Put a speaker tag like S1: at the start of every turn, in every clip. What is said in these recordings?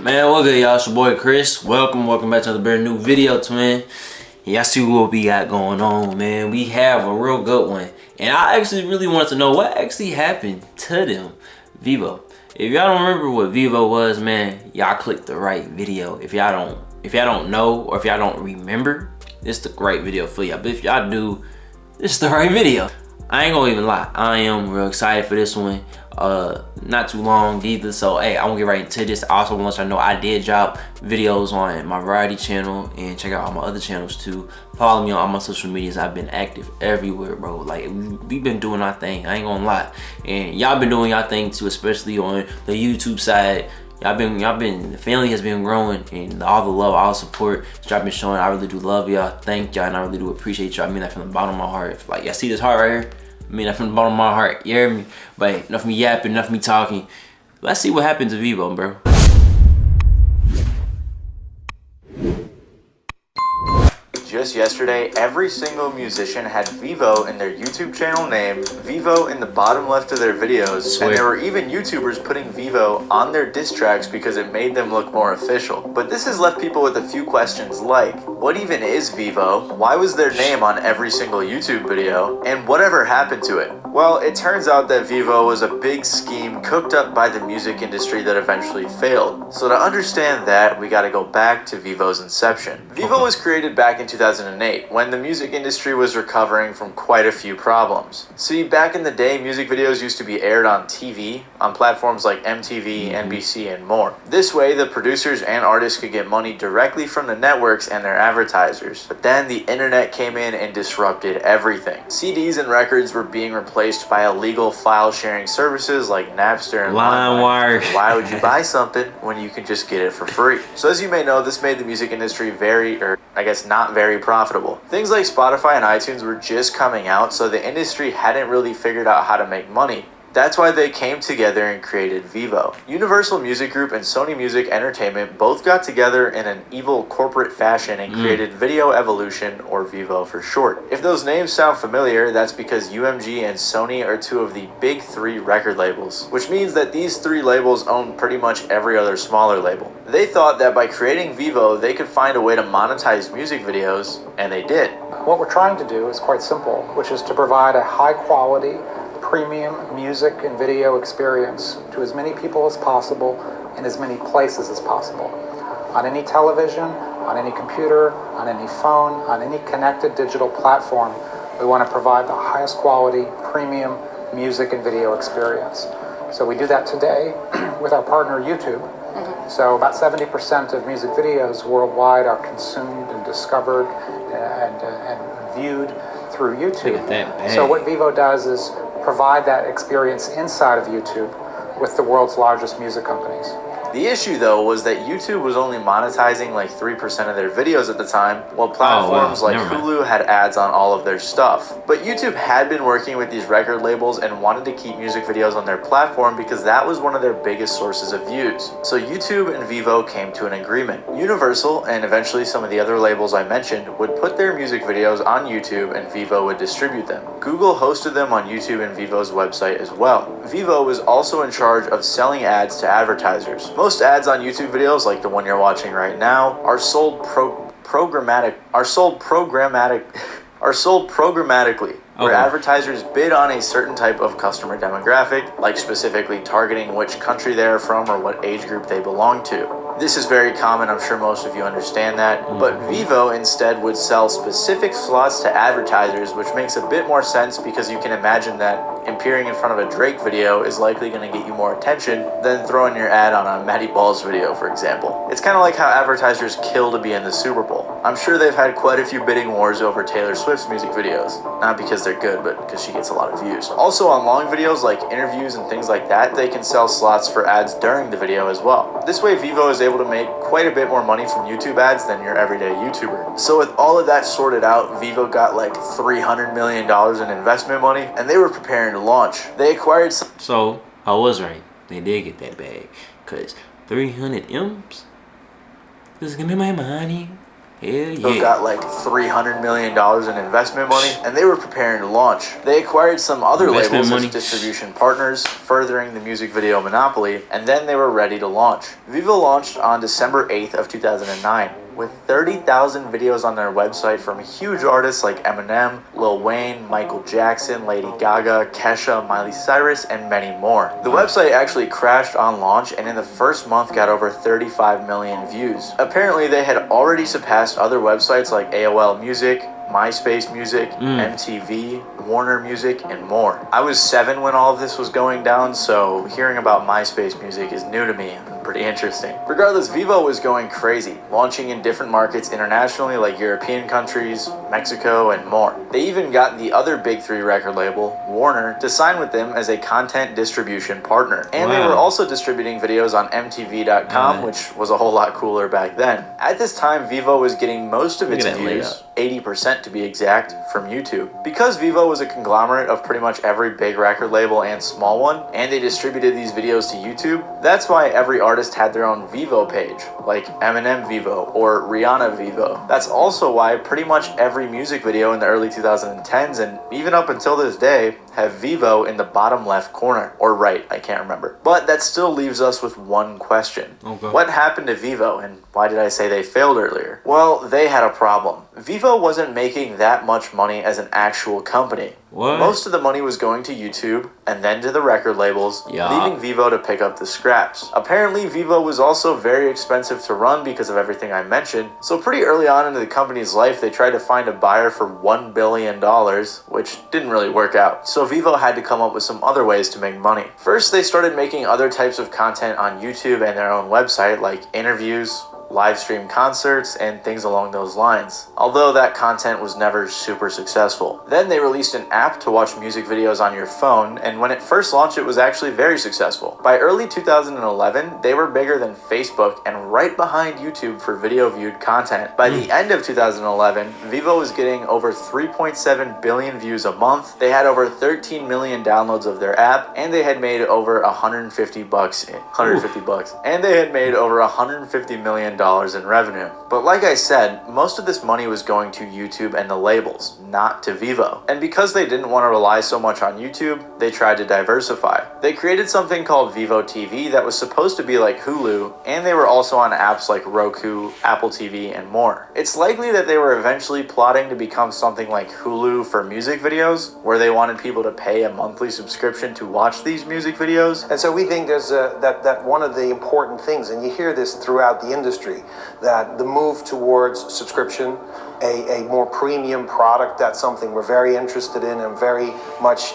S1: Man, what good, y'all? It's your boy Chris. Welcome back to another brand new video, twin. Y'all see what we got going on, man. We have a real good one. And I actually really wanted to know what actually happened to them. Vevo. If y'all don't remember what Vevo was, man, y'all clicked the right video. If y'all don't know, or if y'all don't remember, this is the right video for y'all. But if y'all do, this is the right video. I ain't gonna even lie, I am real excited for this one. Not too long either, so hey, I'm gonna get right into this. I also want to let y'all know I did drop videos on my variety channel, and check out all my other channels too. Follow me on all my social medias. I've been active everywhere, bro. Like, we've been doing our thing, I ain't gonna lie, and y'all been doing y'all thing too, especially on the YouTube side. The family has been growing, and all the love, all the support that y'all been showing, I really do love y'all. Thank y'all, and I really do appreciate y'all. I mean that from the bottom of my heart. Like, y'all see this heart right here? I mean that from the bottom of my heart. You hear me? But enough of me yapping, enough of me talking. Let's see what happened to Vevo, bro.
S2: Just yesterday, every single musician had Vevo in their YouTube channel name, Vevo in the bottom left of their videos, and there were even YouTubers putting Vevo on their diss tracks because it made them look more official. But this has left people with a few questions like, what even is Vevo? Why was their name on every single YouTube video? And whatever happened to it? Well, it turns out that Vevo was a big scheme cooked up by the music industry that eventually failed. So to understand that, we gotta go back to Vevo's inception. Vevo was created back in 2008, when the music industry was recovering from quite a few problems. See, back in the day, music videos used to be aired on TV, on platforms like MTV, NBC, and more. This way, the producers and artists could get money directly from the networks and their advertisers. But then the internet came in and disrupted everything. CDs and records were being replaced by illegal file sharing services like Napster and
S1: LimeWire.
S2: Why would you buy something when you can just get it for free? So as you may know, this made the music industry not very profitable. Things like Spotify and iTunes were just coming out, so the industry hadn't really figured out how to make money. That's why they came together and created Vevo. Universal Music Group and Sony Music Entertainment both got together in an evil corporate fashion and created Video Evolution, or Vevo for short. If those names sound familiar, that's because UMG and Sony are two of the big three record labels, which means that these three labels own pretty much every other smaller label. They thought that by creating Vevo, they could find a way to monetize music videos, and they did.
S3: What we're trying to do is quite simple, which is to provide a high quality, premium music and video experience to as many people as possible in as many places as possible. On any television, on any computer, on any phone, on any connected digital platform, we want to provide the highest quality, premium music and video experience. So we do that today with our partner YouTube. So about 70% of music videos worldwide are consumed and discovered and viewed through YouTube. So what Vevo does is provide that experience inside of YouTube with the world's largest music companies.
S2: The issue, though, was that YouTube was only monetizing like 3% of their videos at the time, while platforms like Hulu had ads on all of their stuff. But YouTube had been working with these record labels and wanted to keep music videos on their platform because that was one of their biggest sources of views. So YouTube and Vevo came to an agreement. Universal, and eventually some of the other labels I mentioned, would put their music videos on YouTube and Vevo would distribute them. Google hosted them on YouTube and Vevo's website as well. Vevo was also in charge of selling ads to advertisers. Most ads on YouTube videos, like the one you're watching right now, are sold programmatically, where advertisers bid on a certain type of customer demographic, like specifically targeting which country they're from or what age group they belong to. This is very common, I'm sure most of you understand that, but Vevo instead would sell specific slots to advertisers, which makes a bit more sense because you can imagine that appearing in front of a Drake video is likely going to get you more attention than throwing your ad on a Matty Balls video, for example. It's kind of like how advertisers kill to be in the Super Bowl. I'm sure they've had quite a few bidding wars over Taylor Swift's music videos, not because they're good, but because she gets a lot of views. Also, on long videos like interviews and things like that, they can sell slots for ads during the video as well. This way, Vevo is able to make quite a bit more money from YouTube ads than your everyday YouTuber. So with all of that sorted out, Vevo got like $300 million in investment money, and they were preparing to launch. They acquired
S1: So I was right. They did get that bag, cause 300 M's. Just give me my money. Hell
S2: Vivo
S1: yeah.
S2: got like $300 million in investment money, and they were preparing to launch. They acquired some other labels as distribution partners, furthering the music video monopoly, and then they were ready to launch. Vevo launched on December 8th of 2009. With 30,000 videos on their website from huge artists like Eminem, Lil Wayne, Michael Jackson, Lady Gaga, Kesha, Miley Cyrus, and many more. The website actually crashed on launch and in the first month got over 35 million views. Apparently they had already surpassed other websites like AOL Music, MySpace Music, MTV, Warner Music, and more. I was 7 when all of this was going down, so hearing about MySpace Music is new to me and pretty interesting. Regardless, Vevo was going crazy, launching in different markets internationally like European countries, Mexico, and more. They even got the other big 3 record label, Warner, to sign with them as a content distribution partner. And they were also distributing videos on MTV.com, which was a whole lot cooler back then. At this time, Vevo was getting most of its views, 80% to be exact, from YouTube. Because Vevo was a conglomerate of pretty much every big record label and small one, and they distributed these videos to YouTube, that's why every artist had their own Vevo page, like Eminem Vevo or Rihanna Vevo. That's also why pretty much every music video in the early 2010s and even up until this day have Vevo in the bottom left corner, or right, I can't remember. But that still leaves us with one question. What happened to Vevo, and why did I say they failed earlier? Well, they had a problem. Vevo wasn't making that much money as an actual company. Most of the money was going to YouTube and then to the record labels, leaving Vevo to pick up the scraps. Apparently, Vevo was also very expensive to run because of everything I mentioned, so pretty early on into the company's life, they tried to find a buyer for $1 billion, which didn't really work out. So Vevo had to come up with some other ways to make money. First, they started making other types of content on YouTube and their own website, like interviews, live stream concerts, and things along those lines, although that content was never super successful. Then they released an app to watch music videos on your phone, and when it first launched, it was actually very successful. By early 2011, they were bigger than Facebook and right behind YouTube for video viewed content. By the end of 2011, Vevo was getting over 3.7 billion views a month, they had over 13 million downloads of their app, and they had made over 150 bucks, and they had made over 150 million in revenue. But like I said, most of this money was going to YouTube and the labels, not to Vevo. And because they didn't want to rely so much on YouTube, they tried to diversify. They created something called Vevo TV that was supposed to be like Hulu, and they were also on apps like Roku, Apple TV, and more. It's likely that they were eventually plotting to become something like Hulu for music videos, where they wanted people to pay a monthly subscription to watch these music videos.
S4: And so we think there's that one of the important things, and you hear this throughout the industry, that the move towards subscription, a more premium product, that's something we're very interested in and very much,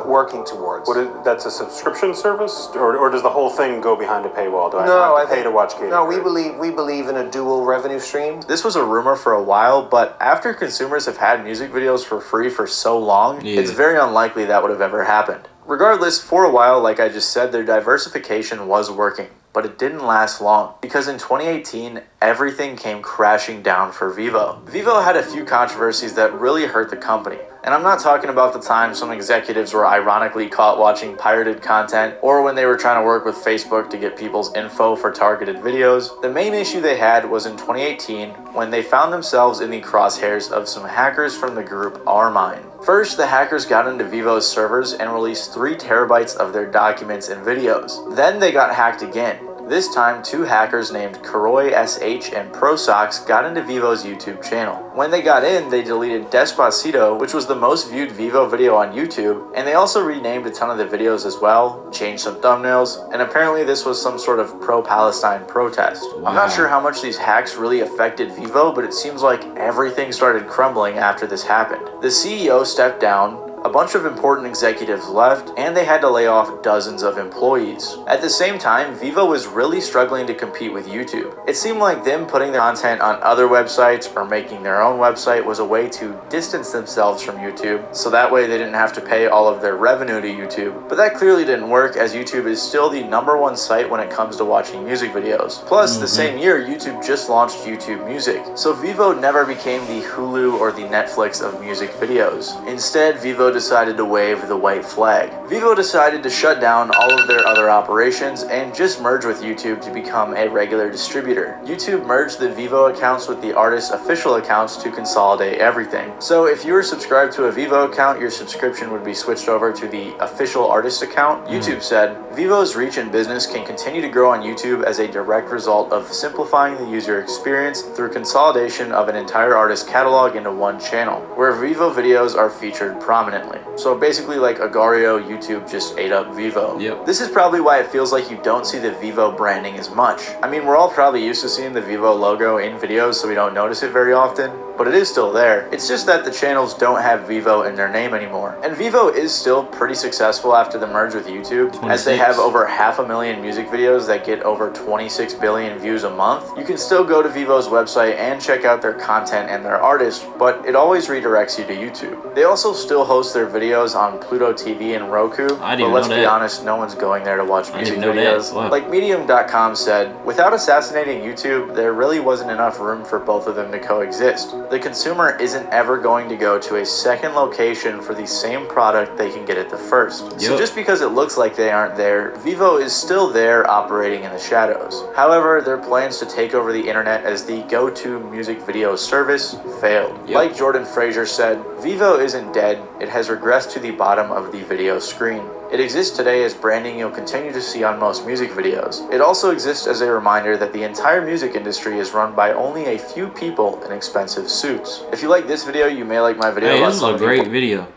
S4: working towards.
S5: That's a subscription service, or does the whole thing go behind a paywall? Do I have to pay to watch Katy Perry?
S4: No, we believe in a dual revenue stream.
S2: This was a rumor for a while, but after consumers have had music videos for free for so long, it's very unlikely that would have ever happened. Regardless, for a while, like I just said, their diversification was working. But it didn't last long, because in 2018, everything came crashing down for Vevo. Vevo had a few controversies that really hurt the company. And I'm not talking about the time some executives were ironically caught watching pirated content, or when they were trying to work with Facebook to get people's info for targeted videos. The main issue they had was in 2018, when they found themselves in the crosshairs of some hackers from the group Rmine. First, the hackers got into Vevo's servers and released 3 terabytes of their documents and videos. Then they got hacked again. This time, 2 hackers named Karoy SH and ProSox got into Vevo's YouTube channel. When they got in, they deleted Despacito, which was the most viewed Vevo video on YouTube, and they also renamed a ton of the videos as well, changed some thumbnails, and apparently this was some sort of pro-Palestine protest. I'm not sure how much these hacks really affected Vevo, but it seems like everything started crumbling after this happened. The CEO stepped down, a bunch of important executives left, and they had to lay off dozens of employees. At the same time, Vevo was really struggling to compete with YouTube. It seemed like them putting their content on other websites or making their own website was a way to distance themselves from YouTube, so that way they didn't have to pay all of their revenue to YouTube. But that clearly didn't work, as YouTube is still the #1 site when it comes to watching music videos. Plus, the same year, YouTube just launched YouTube Music, so Vevo never became the Hulu or the Netflix of music videos. Instead, Vevo decided to wave the white flag. Vevo decided to shut down all of their other operations and just merge with YouTube to become a regular distributor. YouTube merged the Vevo accounts with the artist's official accounts to consolidate everything. So if you were subscribed to a Vevo account, your subscription would be switched over to the official artist account. YouTube said, Vevo's reach and business can continue to grow on YouTube as a direct result of simplifying the user experience through consolidation of an entire artist catalog into one channel, where Vevo videos are featured prominently. So basically like Agario, YouTube just ate up Vevo.
S1: Yep.
S2: This is probably why it feels like you don't see the Vevo branding as much. I mean, we're all probably used to seeing the Vevo logo in videos, so we don't notice it very often, but it is still there. It's just that the channels don't have Vevo in their name anymore. And Vevo is still pretty successful after the merge with YouTube,
S1: 26.
S2: as they have over 500,000 music videos that get over 26 billion views a month. You can still go to Vevo's website and check out their content and their artists, but it always redirects you to YouTube. They also still host their videos on Pluto TV and Roku, but let's be honest, no one's going there to watch music videos. Like Medium.com said, without assassinating YouTube, there really wasn't enough room for both of them to coexist. The consumer isn't ever going to go to a second location for the same product they can get at the first. So just because it looks like they aren't there, Vevo is still there operating in the shadows. However, their plans to take over the internet as the go-to music video service failed. Like Jordan Fraser said, Vevo isn't dead, it has regressed to the bottom of the video screen. It exists today as branding you'll continue to see on most music videos. It also exists as a reminder that the entire music industry is run by only a few people in expensive suits. If you like this video, you may like my video.
S1: Hey, this is a great video.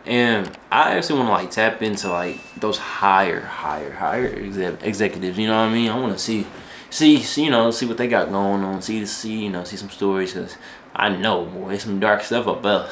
S1: And I actually want to like tap into like those higher executives, you know what I mean? I want to see what they got going on, see some stories, because I know, boy, there's some dark stuff up there.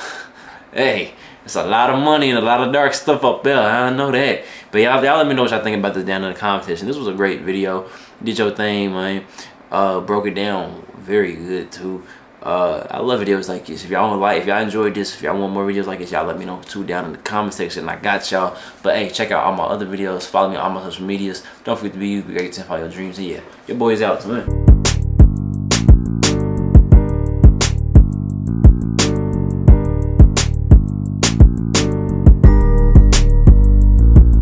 S1: Hey, it's a lot of money and a lot of dark stuff up there. I know that. But y'all let me know what y'all think about this down in the comment section. This was a great video. Did your thing, man. Broke it down very good too. I love videos like this. If y'all enjoyed this, if y'all want more videos like this, y'all let me know too down in the comment section. I got y'all. But hey, check out all my other videos. Follow me on all my social medias. Don't forget to be you. Be great to follow your dreams. And yeah, your boy's out, man.